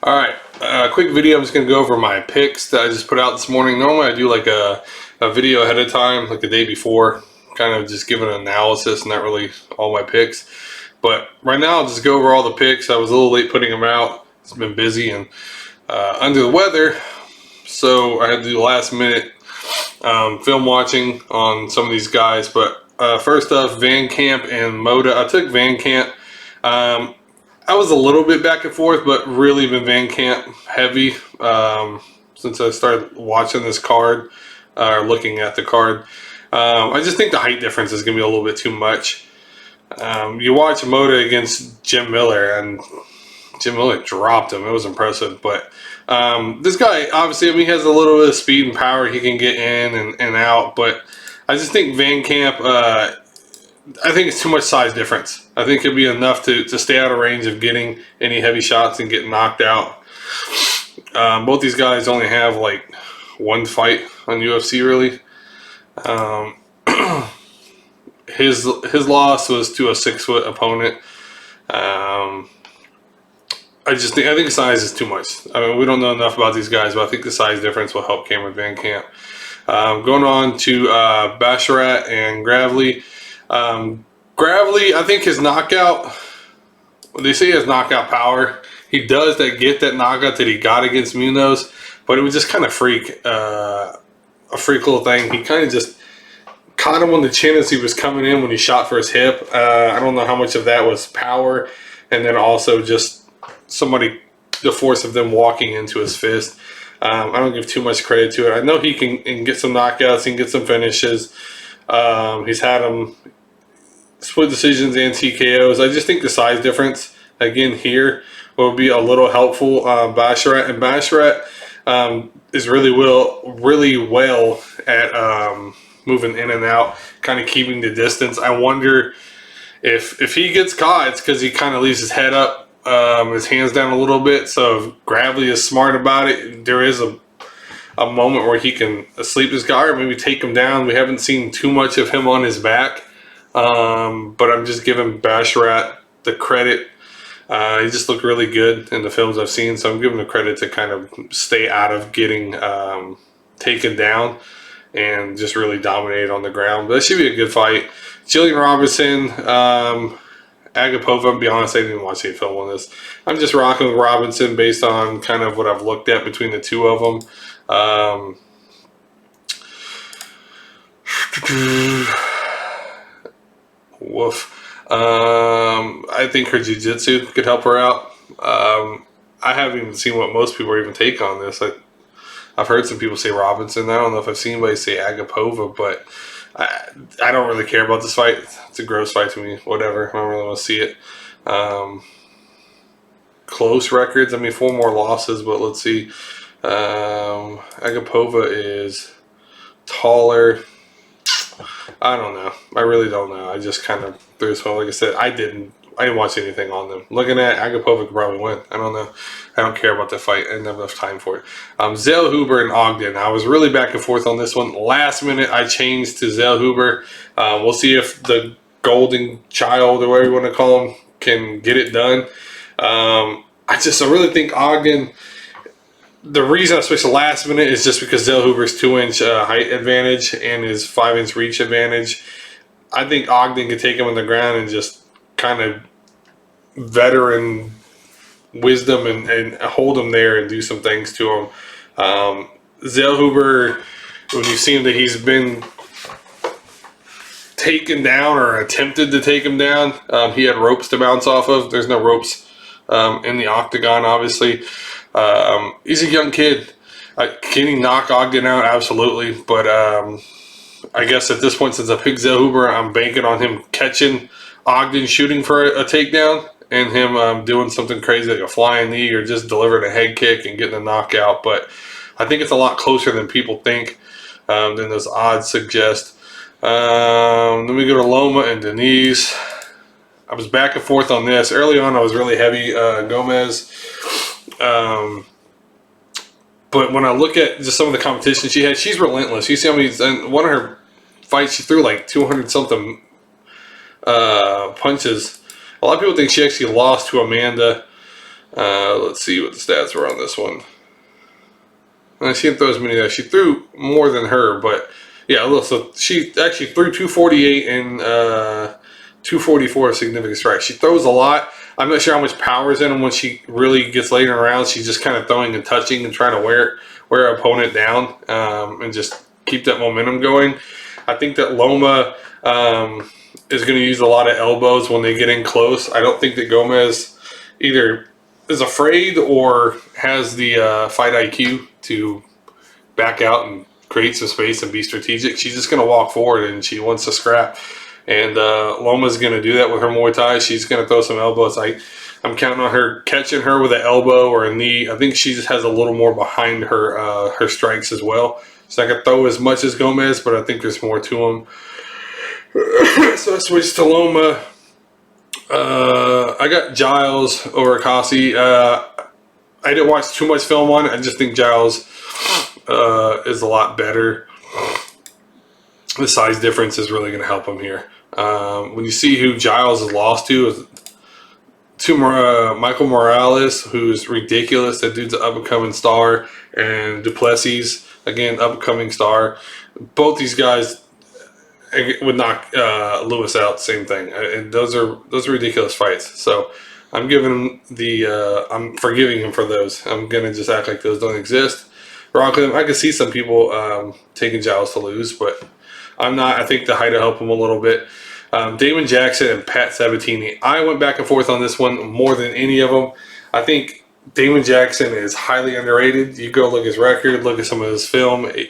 Alright, quick video. I'm just going to go over my picks that I just put out this morning. Normally I do like a video ahead of time, like the day before, kind of just give an analysis, not really all my picks. But right now I'll just go over all the picks. I was a little late putting them out. It's been busy and under the weather, so I had to do last minute film watching on some of these guys. But first off, Van Camp and Moda. I took Van Camp. I was a little bit back and forth, but really been Van Camp heavy since I started watching this card, or looking at the card. I just think the height difference is going to be a little bit too much. You watch Moda against Jim Miller, and Jim Miller dropped him. It was impressive. But this guy, obviously, I mean, he has a little bit of speed and power. He can get in and out. But I just think Van Camp, I think it's too much size difference. I think it'd be enough to stay out of range of getting any heavy shots and getting knocked out. Both these guys only have like one fight on UFC, really. His loss was to a 6-foot opponent. I think size is too much. I mean, we don't know enough about these guys, but I think the size difference will help Cameron Van Camp. Going on to Basharat and Gravely. Gravely, I think his knockout, they say he has knockout power. He does get that knockout that he got against Munoz, but it was just kind of a freak little thing. He kind of just caught him on the chin as he was coming in when he shot for his hip. I don't know how much of that was power, and then also just the force of them walking into his fist. I don't give too much credit to it. I know he can get some knockouts, he can get some finishes. He's had them split decisions and TKOs. I just think the size difference, again, here will be a little helpful. Basharat is really well at moving in and out, kind of keeping the distance. I wonder if he gets caught, it's because he kind of leaves his head up, his hands down a little bit. So if Gravely is smart about it, there is a moment where he can sleep his guy or maybe take him down. We haven't seen too much of him on his back, but I'm just giving Basharat the credit. He just looked really good in the films I've seen, so I'm giving the credit to kind of stay out of getting taken down and just really dominate on the ground. But that should be a good fight. Jillian Robinson, Agapova, I'll be honest, I didn't even watch any film on this. I'm just rocking with Robinson based on kind of what I've looked at between the two of them. Woof. I think her jiu-jitsu could help her out. I haven't even seen what most people even take on this. I've heard some people say Robinson. I don't know if I've seen anybody say Agapova, but I don't really care about this fight. It's a gross fight to me. Whatever. I don't really want to see it. Close records. I mean, 4 more losses, but let's see. Agapova is taller. I don't know. I really don't know. I just kind of threw this one. Like I said, I didn't watch anything on them. Looking at Agapova could probably win. I don't know. I don't care about the fight. I didn't have enough time for it. Zellhuber and Ogden. I was really back and forth on this one. Last minute, I changed to Zellhuber. We'll see if the golden child, or whatever you want to call him, can get it done. I really think Ogden. The reason I switched to last minute is just because Zellhuber's 2-inch height advantage and his 5-inch reach advantage. I think Ogden could take him on the ground and just kind of veteran wisdom and hold him there and do some things to him. Zellhuber, when you've seen that he's been taken down or attempted to take him down, he had ropes to bounce off of. There's no ropes in the octagon, obviously. He's a young kid. Can he knock Ogden out? Absolutely. But I guess at this point, since I picked Zellhuber, I'm banking on him catching Ogden shooting for a takedown and him doing something crazy like a flying knee or just delivering a head kick and getting a knockout. But I think it's a lot closer than people think, than those odds suggest. Then we go to Loma and Denise. I was back and forth on this. Early on, I was really heavy Gomez. But when I look at just some of the competition she had, she's relentless. You see how many, in one of her fights, she threw like 200-something punches. A lot of people think she actually lost to Amanda. Let's see what the stats were on this one. She didn't throw as many there. She threw more than her, but yeah, look, so she actually threw 248 and 244 significant strikes. She throws a lot. I'm not sure how much power is in them when she really gets later around. She's just kind of throwing and touching and trying to wear her opponent down and just keep that momentum going. I think that Loma is going to use a lot of elbows when they get in close. I don't think that Gomez either is afraid or has the fight IQ to back out and create some space and be strategic. She's just going to walk forward and she wants to scrap. And Loma's going to do that with her Muay Thai. She's going to throw some elbows. I'm counting on her catching her with an elbow or a knee. I think she just has a little more behind her her strikes as well. She's not going to throw as much as Gomez, but I think there's more to them. So I switched to Loma. I got Giles over Akasi. I didn't watch too much film on it. I just think Giles is a lot better. The size difference is really going to help him here. When you see who Giles has lost to Michael Morales, who's ridiculous. That dude's an up-and-coming star. And Duplessis, again, up-and-coming star. Both these guys would knock Lewis out. Same thing. And those are ridiculous fights. So I'm giving him I'm forgiving him for those. I'm gonna just act like those don't exist. Rock with him. I can see some people taking Giles to lose, but I'm not. I think the height will help him a little bit. Damon Jackson and Pat Sabatini. I went back and forth on this one more than any of them. I think Damon Jackson is highly underrated. You go look at his record, look at some of his film. It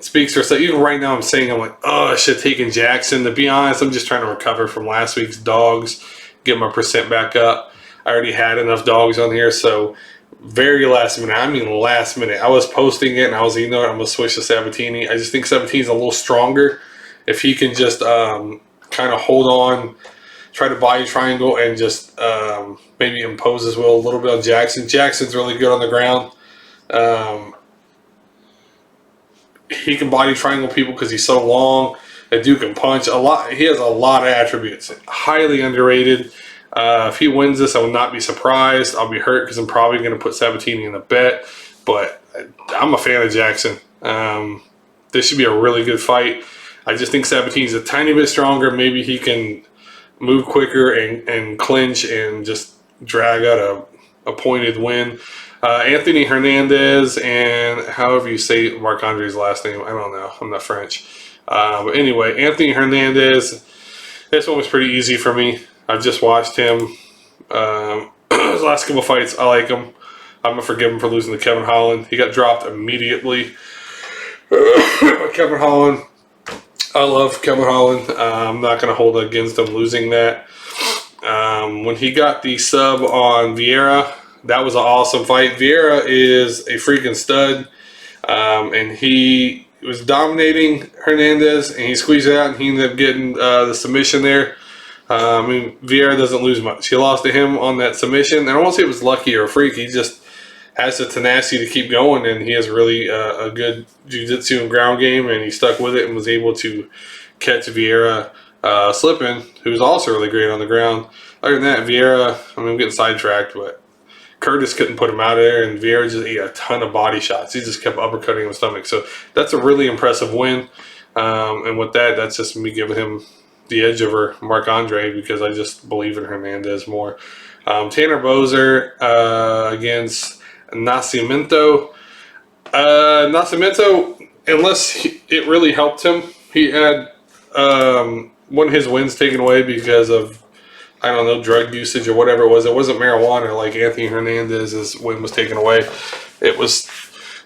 speaks for itself. Even right now, I'm like, oh, I should have taken Jackson. To be honest, I'm just trying to recover from last week's dogs, get my percent back up. I already had enough dogs on here, so very last minute. I mean, last minute. I was posting it, and I was, I'm going to switch to Sabatini. I just think Sabatini's a little stronger. If he can just kind of hold on, try to body triangle, and just maybe impose his will a little bit on Jackson. Jackson's really good on the ground. He can body triangle people because he's so long. That dude can punch a lot. He has a lot of attributes. Highly underrated. If he wins this, I will not be surprised. I'll be hurt because I'm probably going to put Sabatini in a bet. But I'm a fan of Jackson. This should be a really good fight. I just think Sabatini's a tiny bit stronger. Maybe he can move quicker and clinch and just drag out a pointed win. Anthony Hernandez and however you say Marc-André's last name. I don't know. I'm not French. But anyway, Anthony Hernandez, this one was pretty easy for me. I've just watched him. His last couple fights, I like him. I'm going to forgive him for losing to Kevin Holland. He got dropped immediately. Kevin Holland. I love Kevin Holland. I'm not going to hold it against him losing that. When he got the sub on Vieira, that was an awesome fight. Vieira is a freaking stud. And he was dominating Hernandez, and he squeezed it out, and he ended up getting the submission there. I mean, Vieira doesn't lose much. He lost to him on that submission. And I won't say it was lucky or a freak. He just has the tenacity to keep going, and he has really a good jiu-jitsu and ground game, and he stuck with it and was able to catch Vieira slipping, who's also really great on the ground. Other than that, Vieira, I mean, I'm getting sidetracked, but Curtis couldn't put him out of there, and Vieira just ate a ton of body shots. He just kept uppercutting him in the stomach. So that's a really impressive win. And with that, that's just me giving him the edge over Marc-André because I just believe in Hernandez more. Tanner Boser against Nascimento. Nascimento, unless it really helped him, he had one of his wins taken away because of, I don't know, drug usage or whatever it was. It wasn't marijuana like Anthony Hernandez's win was taken away. It was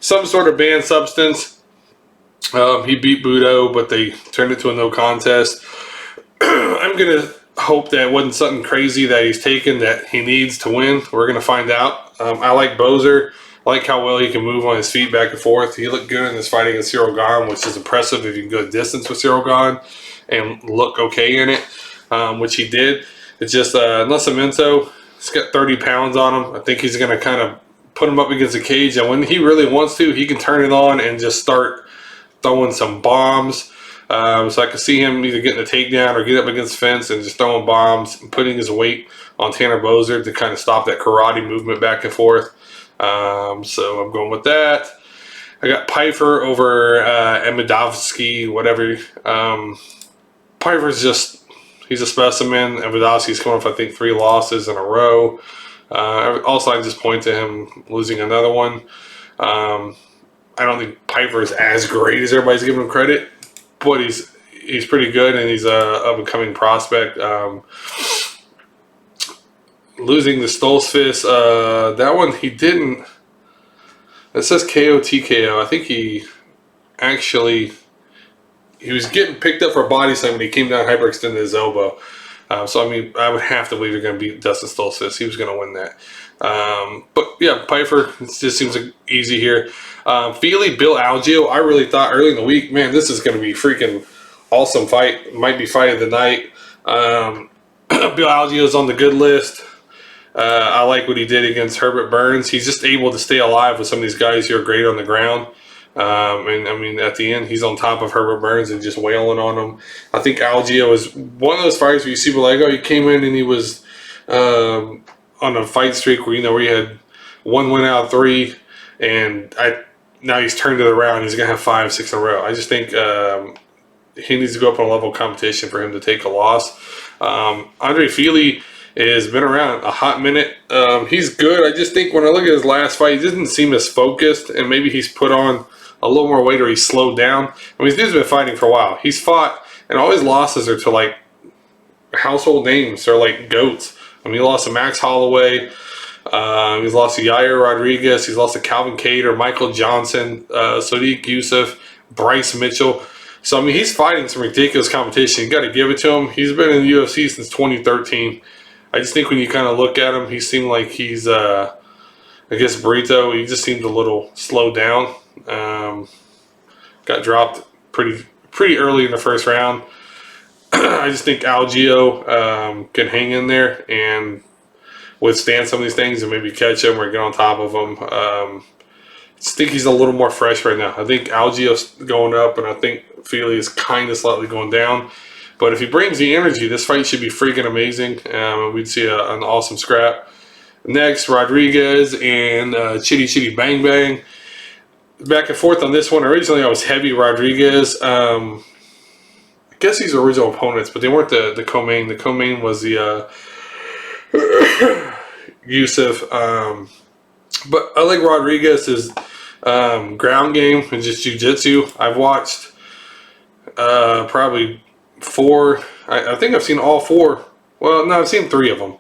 some sort of banned substance. He beat Budo, but they turned it to a no contest. I'm going to hope that it wasn't something crazy that he's taken that he needs to win. We're going to find out. I like Boser. I like how well he can move on his feet back and forth. He looked good in this fight against Cyril Gahn, which is impressive if you can go distance with Cyril Gahn and look okay in it, which he did. It's just Nascimento, he's got 30 pounds on him. I think he's going to kind of put him up against the cage, and when he really wants to, he can turn it on and just start throwing some bombs. So I could see him either getting a takedown or get up against the fence and just throwing bombs and putting his weight on Tanner Bozer to kind of stop that karate movement back and forth. So I'm going with that. I got Pfeiffer over Emidovsky, whatever. Pfeiffer's just, he's a specimen. Emidovsky's coming off, I think, 3 losses in a row. Also, I just point to him losing another one. I don't think Pfeiffer is as great as everybody's giving him credit, but he's pretty good, and he's a up-and-coming prospect. Losing the Stoltzfus, that one he didn't. It says KO TKO. I think he was getting picked up for a body slam, and he came down, hyperextended his elbow. So I mean, I would have to believe you're going to beat Dustin Stoltzfus. He was going to win that. But yeah, Pfeiffer, it just seems like easy here. Feely, Bill Algeo. I really thought early in the week, man, this is going to be freaking awesome fight. Might be fight of the night. Bill Algeo's on the good list. I like what he did against Herbert Burns. He's just able to stay alive with some of these guys who are great on the ground. And I mean, at the end, he's on top of Herbert Burns and just wailing on him. I think Algeo is one of those fighters where you see, like, oh, he came in and he was on a fight streak where, where he had 1 win out of 3, and now he's turned it around. He's gonna have 5, 6 in a row. I just think he needs to go up on a level of competition for him to take a loss. Andre Feely has been around a hot minute. He's good. I just think when I look at his last fight, he doesn't seem as focused, and maybe he's put on a little more weight or he's slowed down. I mean, this dude's been fighting for a while. He's fought, and all his losses are to, like, household names. They're like goats. I mean, he lost to Max Holloway. He's lost to Yair Rodriguez. He's lost to Calvin Kattar, Michael Johnson, Sodiq Yusuff, Bryce Mitchell. So, I mean, he's fighting some ridiculous competition. You got to give it to him. He's been in the UFC since 2013. I just think when you kind of look at him, he seemed like he's, I guess, Burrito. He just seemed a little slowed down. Got dropped pretty early in the first round. I just think Algeo can hang in there and withstand some of these things and maybe catch him or get on top of him. I just think he's a little more fresh right now. I think Algeo's going up, and I think Feely is kind of slightly going down. But if he brings the energy, this fight should be freaking amazing. We'd see an awesome scrap. Next, Rodriguez and Chitty Chitty Bang Bang. Back and forth on this one. Originally, I was heavy Rodriguez. I guess these are original opponents, but they weren't the co-main. The co-main was the Yusuff. But I like Rodriguez's ground game and just jiu-jitsu. I've watched probably 4. I think I've seen all 4. Well, no, I've seen 3 of them.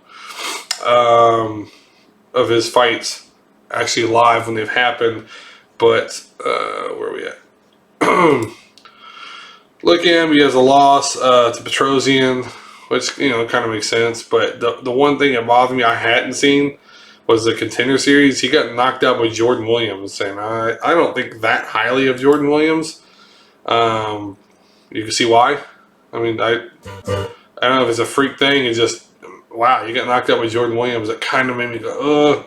Of his fights actually live when they've happened. But where are we at? Look at him. He has a loss to Petrosian, which kind of makes sense. But the one thing that bothered me I hadn't seen was the Contender Series. He got knocked out by Jordan Williams, and I don't think that highly of Jordan Williams. You can see why. I mean, I don't know if it's a freak thing. It's just, wow, you got knocked out by Jordan Williams. That kind of made me go, ugh.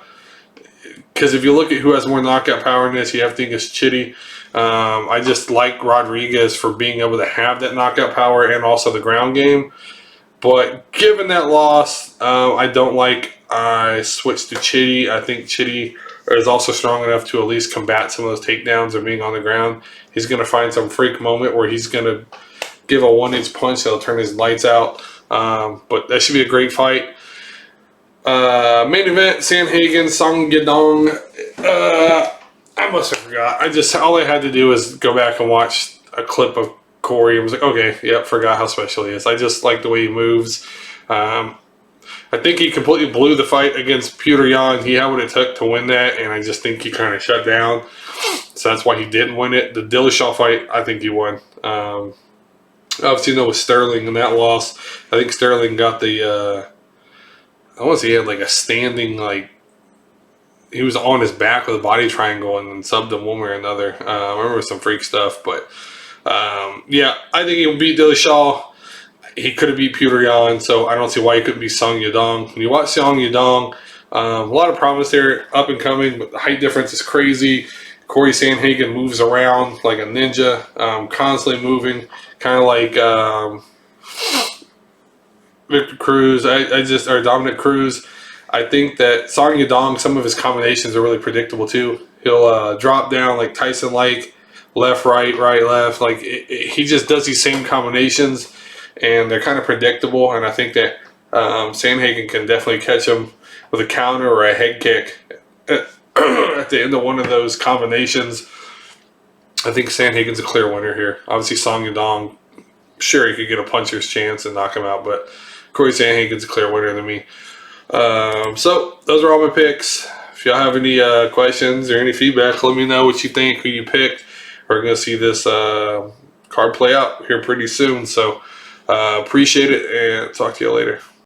Because if you look at who has more knockout power in this, you have to think it's Chitty. I just like Rodriguez for being able to have that knockout power and also the ground game. But given that loss, I don't like. I switched to Chitty. I think Chitty is also strong enough to at least combat some of those takedowns or being on the ground. He's going to find some freak moment where he's going to give a 1-inch punch that'll turn his lights out. But that should be a great fight. Main event, Sandhagen Vs Yadong. I must have forgot. All I had to do was go back and watch a clip of Corey and was like, okay, yeah, forgot how special he is. I just like the way he moves. I think he completely blew the fight against Petr Yan. He had what it took to win that, and I just think he kind of shut down. So that's why he didn't win it. The Dillashaw fight, I think he won. Obviously, with Sterling in that loss, I think Sterling got the, I want to say he had like a standing, like, he was on his back with a body triangle and then subbed him one way or another. I remember some freak stuff, but yeah, I think he'll beat Dillashaw. He could have beat Petr Yan, so I don't see why he couldn't beat Song Yadong. When you watch Song Yadong, a lot of promise there, up and coming, but the height difference is crazy. Corey Sandhagen moves around like a ninja, constantly moving, kind of like Victor Cruz, or Dominic Cruz. I think that Song Yadong, some of his combinations are really predictable too. He'll drop down like Tyson, like left, right, right, left. Like he just does these same combinations, and they're kind of predictable. And I think that Sandhagen can definitely catch him with a counter or a head kick at the end of one of those combinations. I think Sandhagen's a clear winner here. Obviously, Song Yadong, sure, he could get a puncher's chance and knock him out, but Corey Sandhagen's a clear winner than me. So those are all my picks. If y'all have any questions or any feedback, let me know what you think, who you picked. We're going to see this card play out here pretty soon. So appreciate it, and talk to you later.